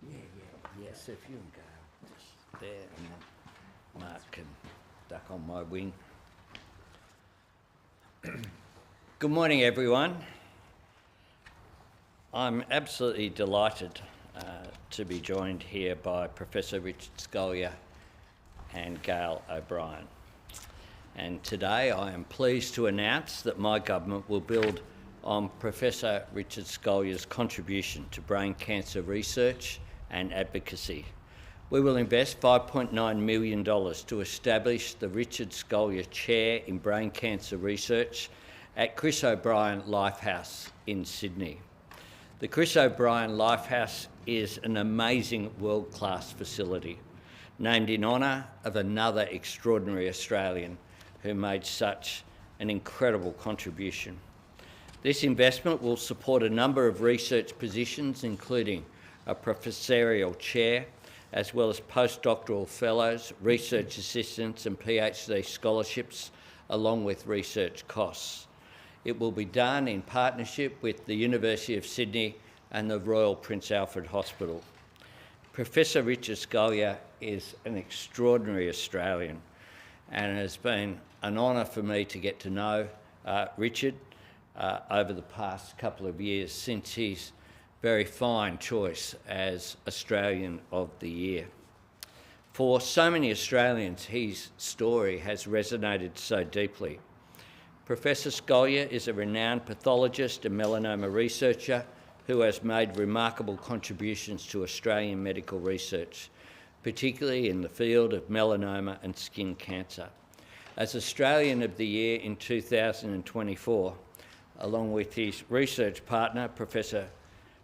Yes, if you can go just there, and then Mark can duck on my wing. Good morning, everyone. I'm absolutely delighted to be joined here by Professor Richard Scolyer and Gail O'Brien. And today I am pleased to announce that my government will build on Professor Richard Scolyer's contribution to brain cancer research and advocacy. We will invest $5.9 million to establish the Richard Scolyer Chair in Brain Cancer Research at Chris O'Brien Lifehouse in Sydney. The Chris O'Brien Lifehouse is an amazing world-class facility, named in honour of another extraordinary Australian who made such an incredible contribution. This investment will support a number of research positions, including a professorial chair, as well as postdoctoral fellows, research assistants and PhD scholarships, along with research costs. It will be done in partnership with the University of Sydney and the Royal Prince Alfred Hospital. Professor Richard Scolyer is an extraordinary Australian, and it has been an honour for me to get to know Richard over the past couple of years since his very fine choice as Australian of the Year. For so many Australians, his story has resonated so deeply. Professor Scolyer is a renowned pathologist and melanoma researcher who has made remarkable contributions to Australian medical research, particularly in the field of melanoma and skin cancer. As Australian of the Year in 2024, along with his research partner, Professor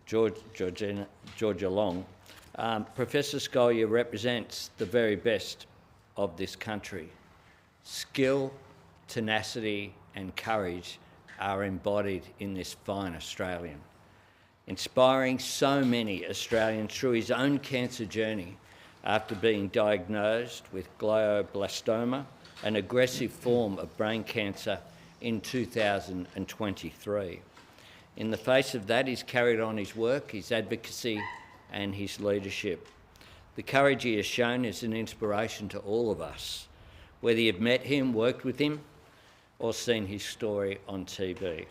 Georgia Long, Professor Scolyer represents the very best of this country. Skill, tenacity and courage are embodied in this fine Australian, inspiring so many Australians through his own cancer journey after being diagnosed with glioblastoma, an aggressive form of brain cancer, in 2023. In the face of that, he's carried on his work, his advocacy and his leadership. The courage he has shown is an inspiration to all of us, whether you've met him, worked with him, or seen his story on TV.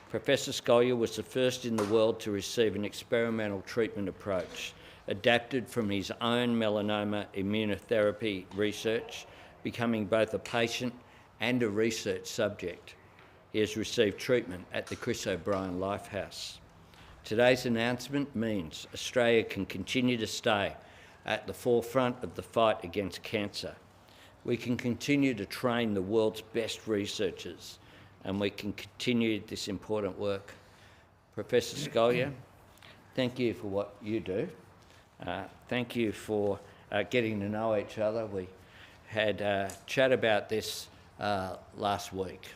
Professor Scolyer was the first in the world to receive an experimental treatment approach adapted from his own melanoma immunotherapy research, becoming both a patient and a research subject. He has received treatment at the Chris O'Brien Lifehouse. Today's announcement means Australia can continue to stay at the forefront of the fight against cancer. We can continue to train the world's best researchers, and we can continue this important work. Professor Scolyer, thank you for what you do. Thank you for getting to know each other. We had a chat about this last week,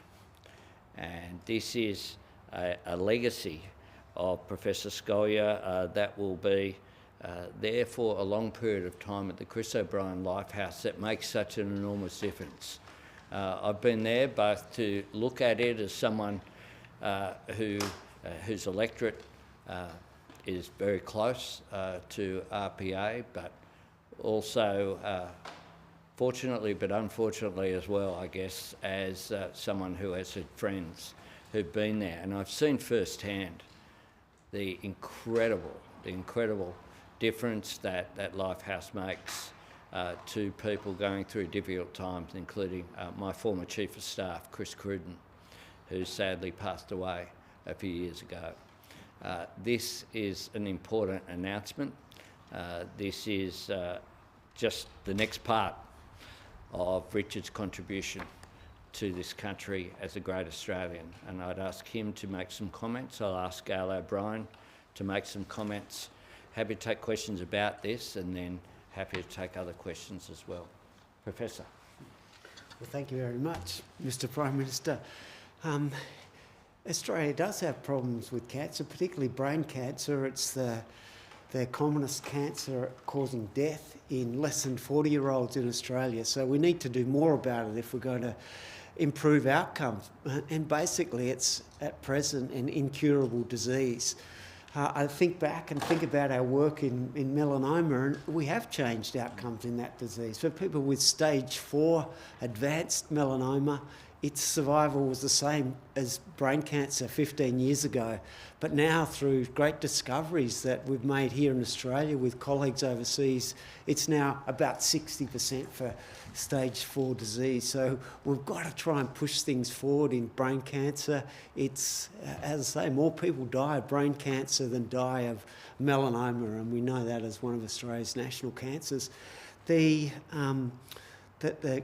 and this is a legacy of Professor Scolyer that will be there for a long period of time at the Chris O'Brien Lifehouse that makes such an enormous difference. I've been there both to look at it as someone whose electorate is very close to RPA, but also fortunately but unfortunately as well, I guess, as someone who has had friends who've been there. And I've seen firsthand the incredible difference that Lifehouse makes to people going through difficult times, including my former Chief of Staff, Chris Cruden, who sadly passed away a few years ago. This is an important announcement. This is just the next part of Richard's contribution to this country as a great Australian, and I'd ask him to make some comments. I'll ask Gail O'Brien to make some comments. Happy to take questions about this, and then happy to take other questions as well. Professor. Well, thank you very much, Mr. Prime Minister. Australia does have problems with cancer, particularly brain cancer. It's the commonest cancer causing death in less than 40-year-olds in Australia. So we need to do more about it if we're going to improve outcomes. And basically it's at present an incurable disease. I think back and think about our work in melanoma, and we have changed outcomes in that disease. For people with stage 4 advanced melanoma, its survival was the same as brain cancer 15 years ago. But now, through great discoveries that we've made here in Australia with colleagues overseas, it's now about 60% for stage 4 disease. So we've got to try and push things forward in brain cancer. It's, as I say, more people die of brain cancer than die of melanoma, and we know that as one of Australia's national cancers.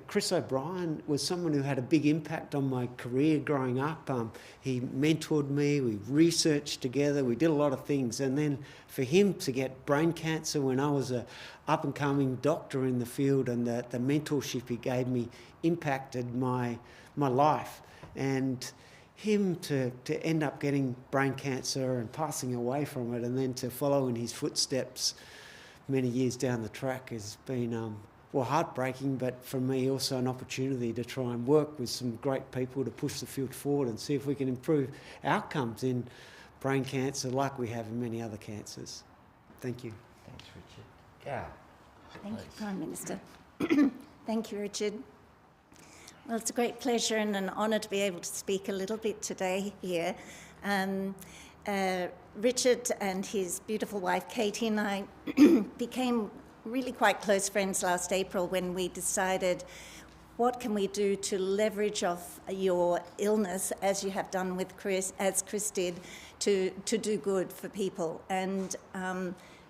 Chris O'Brien was someone who had a big impact on my career growing up. He mentored me, we researched together, we did a lot of things. And then for him to get brain cancer when I was a up-and-coming doctor in the field, and the mentorship he gave me impacted my life. And him to end up getting brain cancer and passing away from it, and then to follow in his footsteps many years down the track has been heartbreaking, but for me also an opportunity to try and work with some great people to push the field forward and see if we can improve outcomes in brain cancer like we have in many other cancers. Thank you. Thanks, Richard. Gal. Thank you, Prime Minister. Thank you, Richard. Well, it's a great pleasure and an honour to be able to speak a little bit today here. Richard and his beautiful wife Katie and I became really quite close friends last April when we decided what can we do to leverage off your illness, as you have done with Chris, as Chris did, to do good for people. And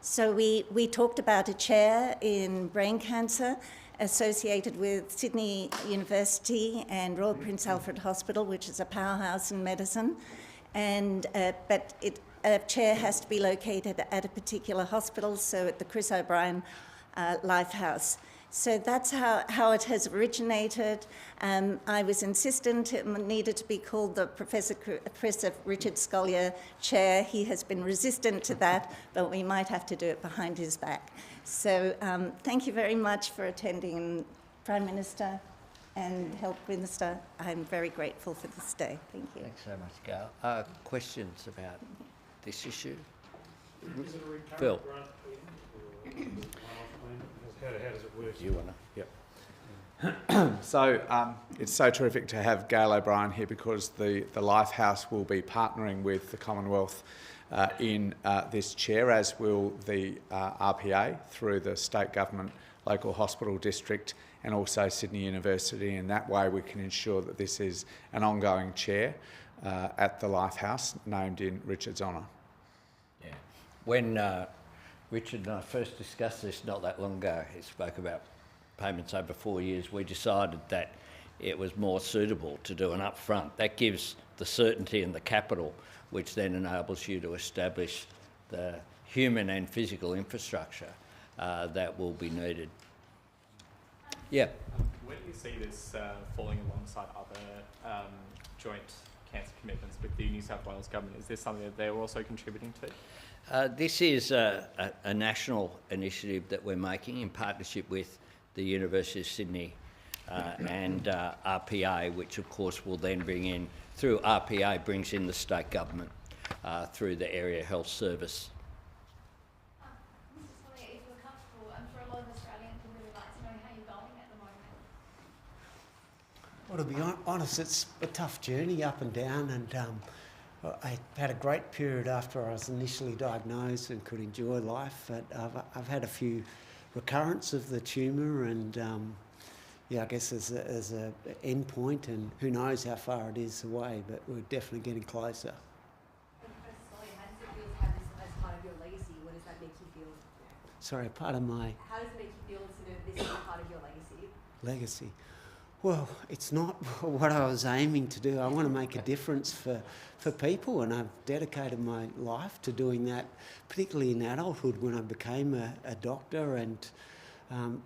so we talked about a chair in brain cancer associated with Sydney University and Royal Prince Alfred Hospital, which is a powerhouse in medicine. And but a chair has to be located at a particular hospital, so at the Chris O'Brien Lifehouse. So that's how it has originated. I was insistent it needed to be called the Professor Richard Scolyer Chair. He has been resistant to that, but we might have to do it behind his back. So thank you very much for attending, Prime Minister and Health Minister. I'm very grateful for this day. Thank you. Thanks so much, Gail. Questions about this issue? Is it a recurrent Phil. grant payment, or how does it work? You want to? Yep. So it's so terrific to have Gail O'Brien here, because the Lifehouse will be partnering with the Commonwealth in this chair, as will the RPA through the state government, local hospital district, and also Sydney University. And that way we can ensure that this is an ongoing chair at the Lifehouse, named in Richard's honour. Yeah. When Richard and I first discussed this not that long ago, he spoke about payments over 4 years, we decided that it was more suitable to do an upfront. That gives the certainty and the capital, which then enables you to establish the human and physical infrastructure that will be needed. Yeah. Where do you see this falling alongside other joint cancer commitments with the New South Wales government? Is this something that they're also contributing to? This is a national initiative that we're making in partnership with the University of Sydney and RPA, which of course will then bring in, through RPA, brings in the state government through the Area Health Service. Mr. Sawyer, if you're comfortable, I'm sure a lot of Australians would really like to know how you're going at the moment. Well, to be honest, it's a tough journey up and down, and I had a great period after I was initially diagnosed and could enjoy life, but I've had a few recurrence of the tumour, and I guess as a end point, and who knows how far it is away, but we're definitely getting closer. Professor Sawyer, how does it feel to have this as part of your legacy? What does that make you feel? Sorry, part of my How does it make you feel to know this is part of your legacy? legacy. Well, it's not what I was aiming to do. I want to make a difference for people, and I've dedicated my life to doing that, particularly in adulthood when I became a doctor, and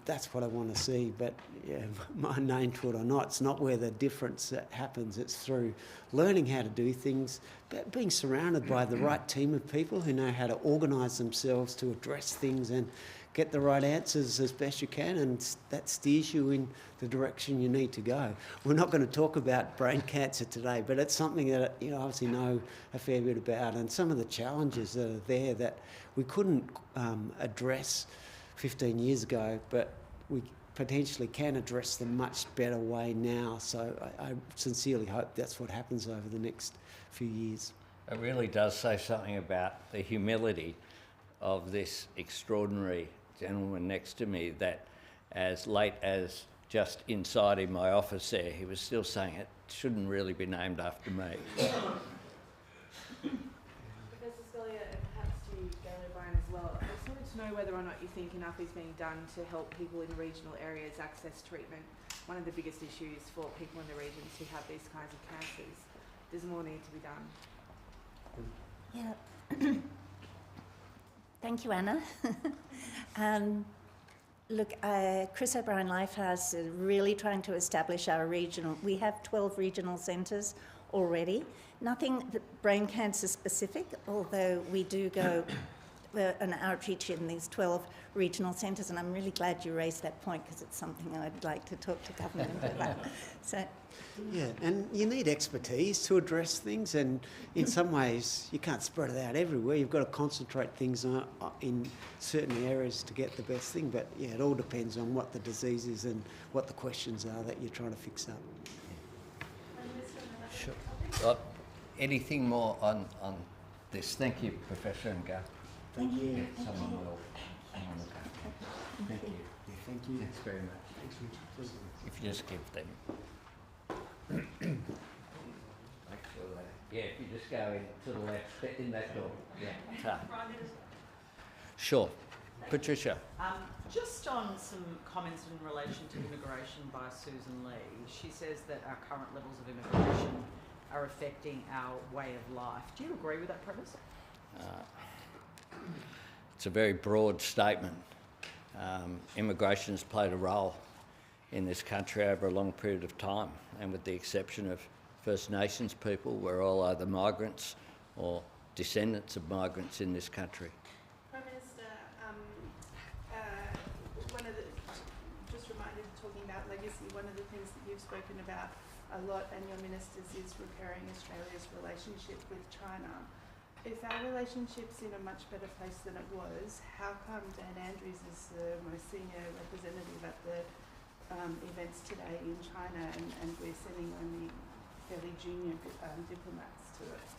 That's what I want to see, but yeah, my name to it or not, it's not where the difference happens. It's through learning how to do things, but being surrounded by the right team of people who know how to organise themselves to address things and get the right answers as best you can, and that steers you in the direction you need to go. We're not going to talk about brain cancer today, but it's something that I obviously know a fair bit about, and some of the challenges that are there that we couldn't address 15 years ago, but we potentially can address them much better way now. So I sincerely hope that's what happens over the next few years. It really does say something about the humility of this extraordinary gentleman next to me, that as late as just inside in my office there, he was still saying it shouldn't really be named after me. Professor Scullier, and perhaps to Gail O'Brien as well, I just wanted to know whether or not you think enough is being done to help people in regional areas access treatment. One of the biggest issues for people in the regions who have these kinds of cancers. Does more need to be done? Yeah. Thank you, Anna. Look, Chris O'Brien Lifehouse is really trying to establish our regional. We have 12 regional centres already. Nothing brain cancer specific, although we do go an outreach in these 12 regional centres, and I'm really glad you raised that point because it's something I'd like to talk to government about. So, yeah, and you need expertise to address things, and in some ways you can't spread it out everywhere. You've got to concentrate things on, in certain areas to get the best thing, but yeah, it all depends on what the disease is and what the questions are that you're trying to fix up. Sure. Anything more on this? Thank you, Professor Ngo. Thank you. Yeah, someone will go. Thank you. Yeah, thank you. Thanks very much. Thanks. If you just give them. Make sure if you just go in to the left, in that door. Yeah. Sure. Patricia. Just on some comments in relation to immigration by Susan Lee, she says that our current levels of immigration are affecting our way of life. Do you agree with that premise? It's a very broad statement. Immigration's played a role in this country over a long period of time, and with the exception of First Nations people, we're all either migrants or descendants of migrants in this country. Prime Minister, just reminded, talking about legacy, one of the things that you've spoken about a lot and your ministers is repairing Australia's relationship with China. If our relationship's in a much better place than it was, how come Dan Andrews is the most senior representative at the events today in China and we're sending only fairly junior diplomats to it?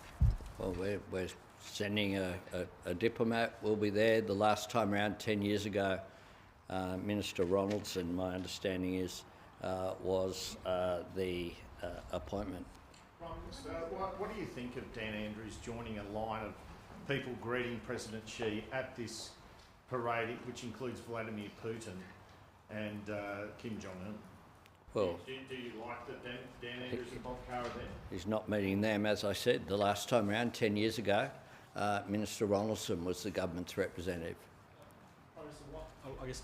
Well, we're sending a diplomat. We'll be there. The last time around, 10 years ago, Minister Ronaldson, my understanding is, was the appointment. Prime Minister, what do you think of Dan Andrews joining a line of people greeting President Xi at this parade, which includes Vladimir Putin and Kim Jong-un? Well, do you like that Dan Andrews and Bob Carr are there? he's not meeting them, as I said. The last time around, 10 years ago, Minister Ronaldson was the government's representative. I guess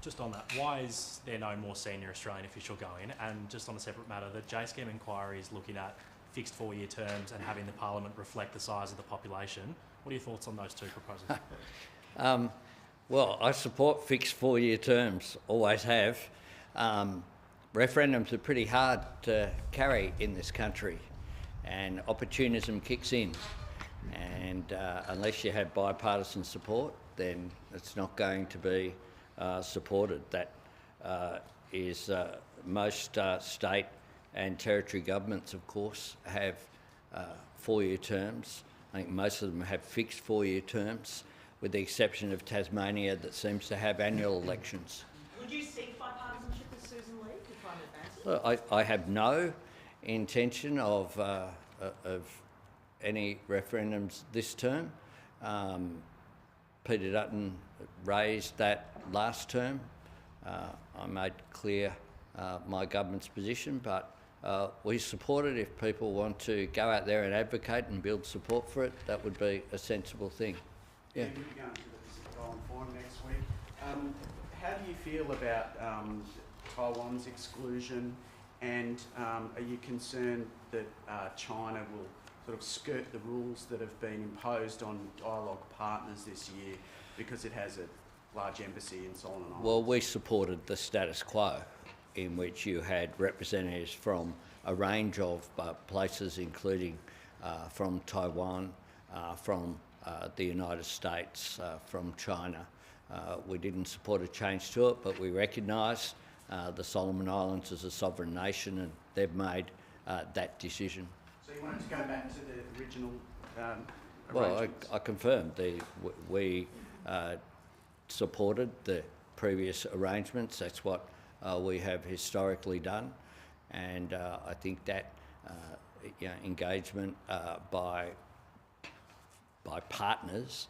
just on that, why is there no more senior Australian official going? And just on a separate matter, the J-Scam inquiry is looking at fixed 4-year terms and having the Parliament reflect the size of the population. What are your thoughts on those two proposals? Well, I support fixed 4-year terms, always have. Referendums are pretty hard to carry in this country, and opportunism kicks in. And unless you have bipartisan support, then it's not going to be supported. That is most state and territory governments, of course, have 4-year terms. I think most of them have fixed 4-year terms, with the exception of Tasmania, that seems to have annual elections. Would you seek bipartisanship with Susan Lee to try and advance it? Look, I have no intention of any referendums this term. Peter Dutton raised that last term. I made clear my government's position, but we support it. If people want to go out there and advocate and build support for it, that would be a sensible thing. Yeah. You're going to the Pacific Island Forum next week. how do you feel about Taiwan's exclusion, and are you concerned that China will sort of skirt the rules that have been imposed on dialogue partners this year because it has a large embassy in Solomon Islands? Well, we supported the status quo, in which you had representatives from a range of places, including from Taiwan, from the United States, from China. We didn't support a change to it, but we recognise the Solomon Islands as a sovereign nation, and they've made that decision. So you wanted to go back to the original Well, I confirm we supported the previous arrangements. That's what we have historically done, and I think that engagement by partners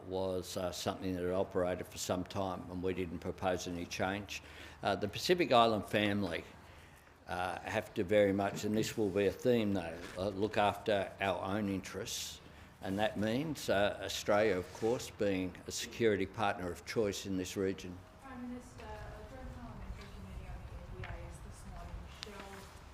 was something that had operated for some time, and we didn't propose any change. The Pacific Island family have to very much, and this will be a theme though, look after our own interests, and that means Australia, of course, being a security partner of choice in this region. Prime Minister, during Parliamentary Committee on the NDIS this morning, Shell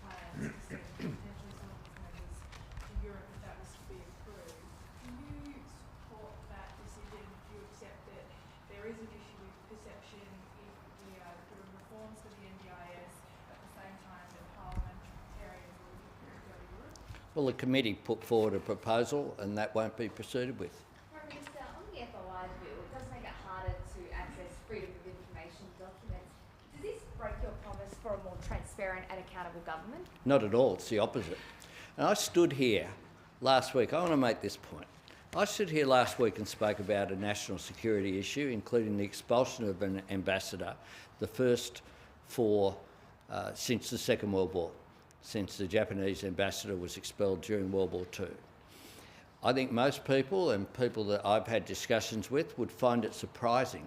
plans to send potentially some of its members to Europe if that was to be approved. Do you support that decision? Do you accept that there is an issue with perception if we are doing reforms for the NDIS at the same time that parliamentarians will be prepared to go to Europe? Well, the committee put forward a proposal, and that won't be proceeded with. Prime Minister, on the FOI bill, it does make it harder to access freedom of information documents. Does this break your promise for a more transparent and accountable government? Not at all, it's the opposite. And I stood here last week, I want to make this point. I stood here last week and spoke about a national security issue, including the expulsion of an ambassador, the first since the Second World War, since the Japanese ambassador was expelled during World War II. I think most people, and people that I've had discussions with, would find it surprising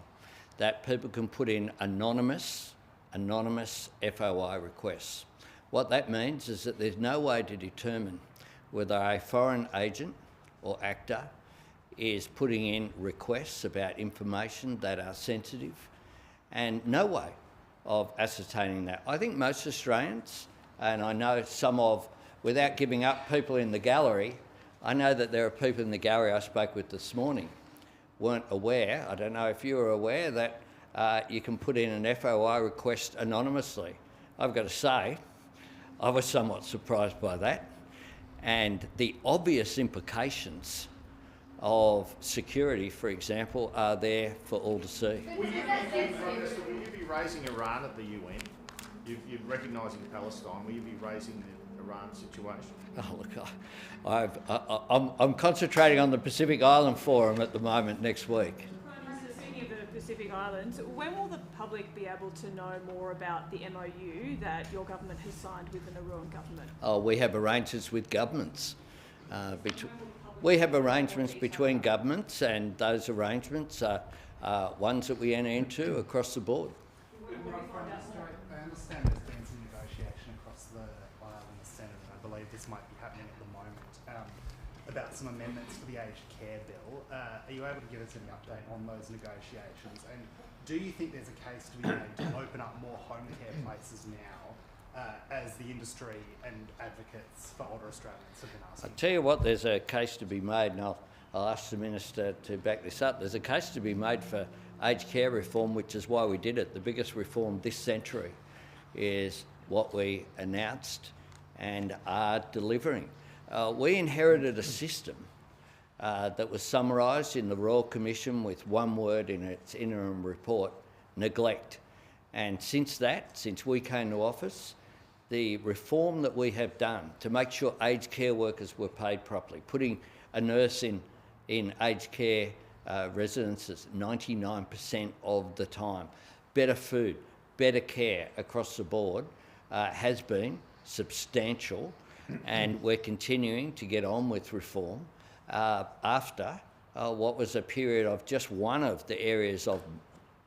that people can put in anonymous FOI requests. What that means is that there's no way to determine whether a foreign agent or actor is putting in requests about information that are sensitive, and no way of ascertaining that. I think most Australians, and I know without giving up people in the gallery, I know that there are people in the gallery I spoke with this morning weren't aware, I don't know if you were aware, that you can put in an FOI request anonymously. I've got to say, I was somewhat surprised by that, and the obvious implications of security, for example, are there for all to see. Will you be raising Iran at the UN? You're recognising Palestine. Will you be raising the Iran situation? Oh, look, I'm concentrating on the Pacific Island Forum at the moment next week. Prime Minister, speaking of the Pacific Islands, when will the public be able to know more about the MOU that your government has signed with the Nauruan government? Oh, we have arrangements with governments. We have arrangements between governments, and those arrangements are ones that we enter into across the board. I understand there's been some negotiation across the aisle in the Senate, and I believe this might be happening at the moment, about some amendments to the aged care bill. Are you able to give us any update on those negotiations? And do you think there's a case to be made to open up more home care places now, as the industry and advocates for older Australians have been asking? I'll tell you what, there's a case to be made, and I'll ask the Minister to back this up. There's a case to be made for aged care reform, which is why we did it. The biggest reform this century is what we announced and are delivering. We inherited a system that was summarised in the Royal Commission with one word in its interim report: neglect. And since we came to office, the reform that we have done to make sure aged care workers were paid properly, putting a nurse in aged care residences 99% of the time, better food, better care across the board, has been substantial, and we're continuing to get on with reform after what was a period of just one of the areas of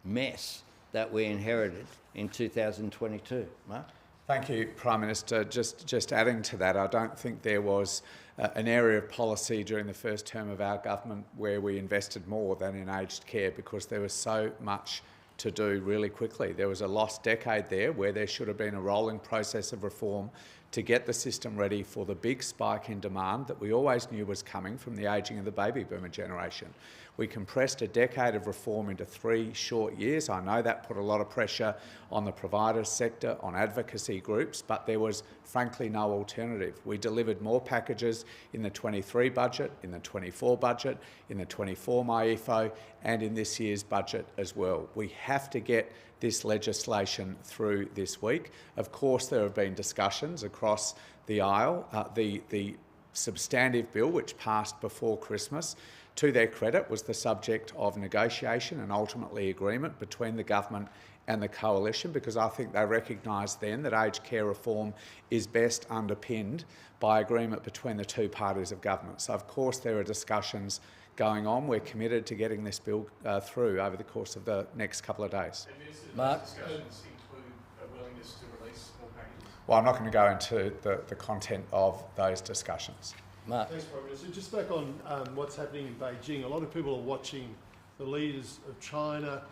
mess that we inherited in 2022. Mark? Thank you, Prime Minister. Just adding to that, I don't think there was an area of policy during the first term of our government where we invested more than in aged care, because there was so much to do really quickly. There was a lost decade there where there should have been a rolling process of reform to get the system ready for the big spike in demand that we always knew was coming from the ageing of the baby boomer generation. We compressed a decade of reform into 3 short years. I know that put a lot of pressure on the provider sector, on advocacy groups, but there was frankly no alternative. We delivered more packages in the 23 budget, in the 24 budget, in the 24 MyEFO, and in this year's budget as well. We have to get this legislation through this week. Of course, there have been discussions across the aisle. The substantive bill, which passed before Christmas, to their credit, was the subject of negotiation and ultimately agreement between the government and the coalition, because I think they recognised then that aged care reform is best underpinned by agreement between the two parties of government. So, of course, there are discussions going on. We're committed to getting this bill through over the course of the next couple of days. Mark? Discussions include a willingness to release more packages? Well, I'm not going to go into the content of those discussions. Mark? Thanks, Prime Minister. Just back on what's happening in Beijing. A lot of people are watching the leaders of China,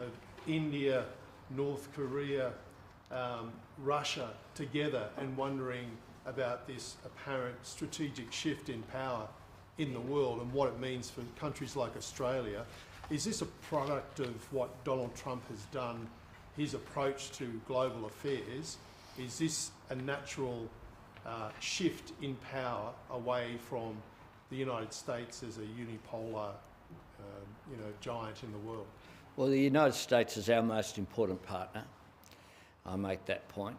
of India, North Korea, Russia together and wondering about this apparent strategic shift in power in the world and what it means for countries like Australia. Is this a product of what Donald Trump has done, his approach to global affairs? Is this a natural shift in power away from the United States as a unipolar giant in the world? Well, the United States is our most important partner. I make that point,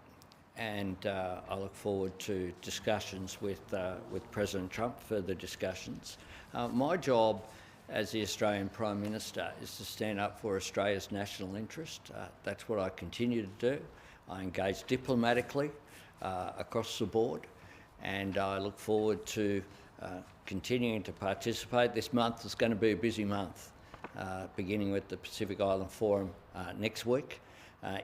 and I look forward to discussions with President Trump, further discussions. My job as the Australian Prime Minister is to stand up for Australia's national interest. That's what I continue to do. I engage diplomatically across the board, and I look forward to continuing to participate. This month is going to be a busy month, beginning with the Pacific Island Forum next week.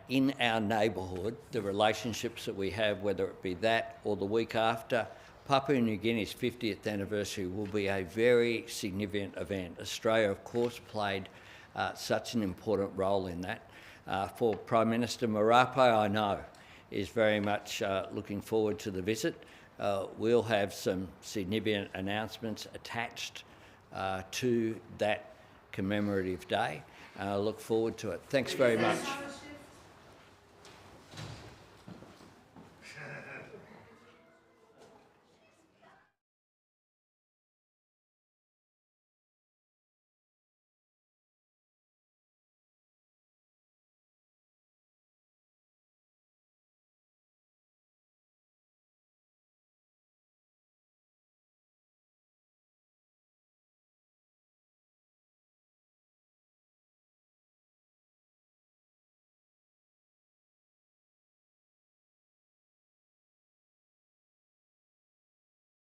In our neighbourhood, the relationships that we have, whether it be that or the week after, Papua New Guinea's 50th anniversary will be a very significant event. Australia, of course, played such an important role in that. For Prime Minister Marape, I know, is very much looking forward to the visit. We'll have some significant announcements attached to that commemorative day. I look forward to it. Thanks very much.